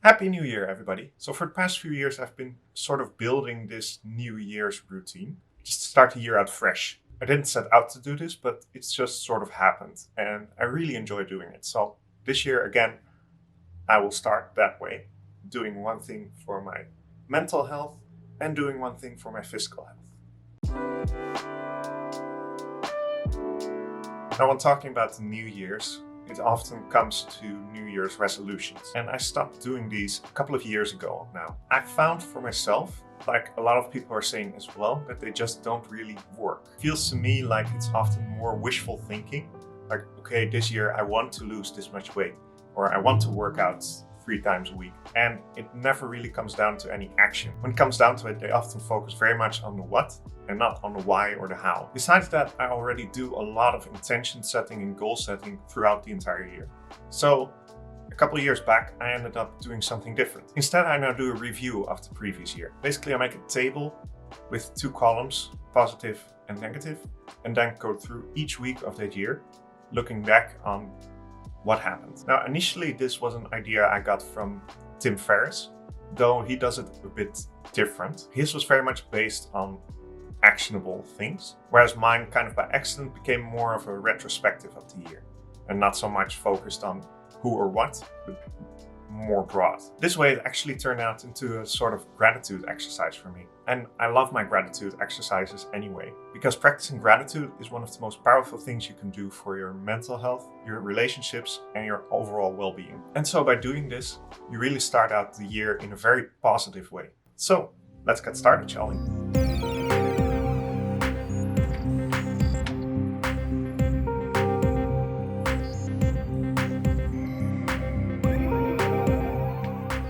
Happy New Year, everybody. So for the past few years, I've been sort of building this New Year's routine, just to start the year out fresh. I didn't set out to do this, but it's just sort of happened, and I really enjoy doing it. So this year, again, I will start that way, doing one thing for my mental health and doing one thing for my physical health. Now, when talking about the New Year's, it often comes to New Year's resolutions. And I stopped doing these a couple of years ago now. I found for myself, like a lot of people are saying as well, that they just don't really work. It feels to me like it's often more wishful thinking. Like, okay, this year I want to lose this much weight, or I want to work out 3 times a week. And it never really comes down to any action. When it comes down to it, they often focus very much on the what and not on the why or the how. Besides that, I already do a lot of intention setting and goal setting throughout the entire year. So a couple of years back, I ended up doing something different. Instead, I now do a review of the previous year. Basically, I make a table with 2 columns, positive and negative, and then go through each week of that year, looking back on what happened. Now, initially, this was an idea I got from Tim Ferriss, though he does it a bit different. His was very much based on actionable things, whereas mine kind of by accident became more of a retrospective of the year and not so much focused on who or what, but more broad. This way, it actually turned out into a sort of gratitude exercise for me. And I love my gratitude exercises anyway, because practicing gratitude is one of the most powerful things you can do for your mental health, your relationships, and your overall well-being. And so by doing this, you really start out the year in a very positive way. So let's get started, shall we?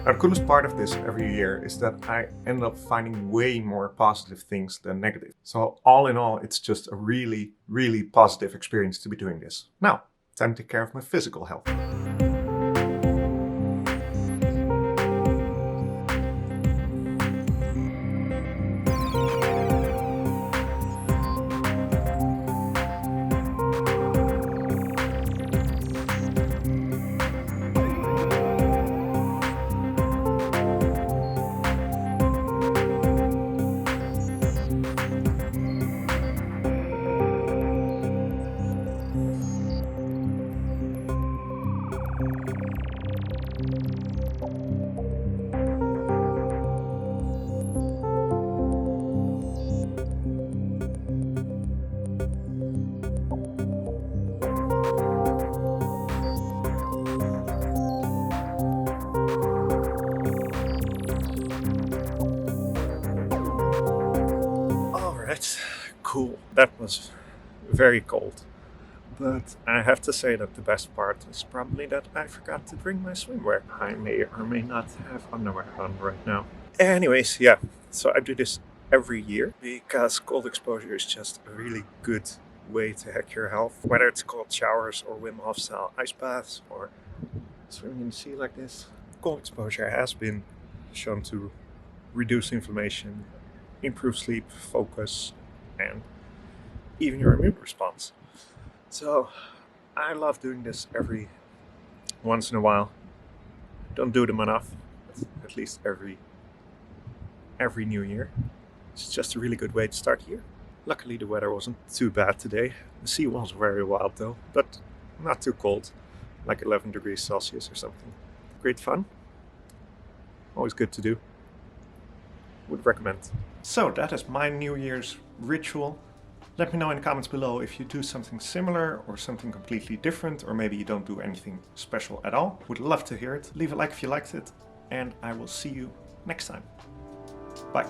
Now, the coolest part of this every year is that I end up finding way more positive things than negative. So all in all, it's just a really, really positive experience to be doing this. Now, time to take care of my physical health. Cool. That was very cold. But I have to say that the best part is probably that I forgot to bring my swimwear. I may or may not have underwear on right now. Anyways, yeah. So I do this every year because cold exposure is just a really good way to hack your health. Whether it's cold showers or Wim Hof style ice baths or swimming in the sea like this. Cold exposure has been shown to reduce inflammation, improve sleep, focus, and even your immune response. So I love doing this every once in a while. Don't do them enough, at least every new year. It's just a really good way to start the year. Luckily the weather wasn't too bad today. The sea was very wild though, but not too cold, like 11 degrees Celsius or something. Great fun. Always good to do. Would recommend. So that is my New Year's ritual. Let me know in the comments below if you do something similar or something completely different, or maybe you don't do anything special at all. Would love to hear it. Leave a like if you liked it, and I will see you next time. Bye.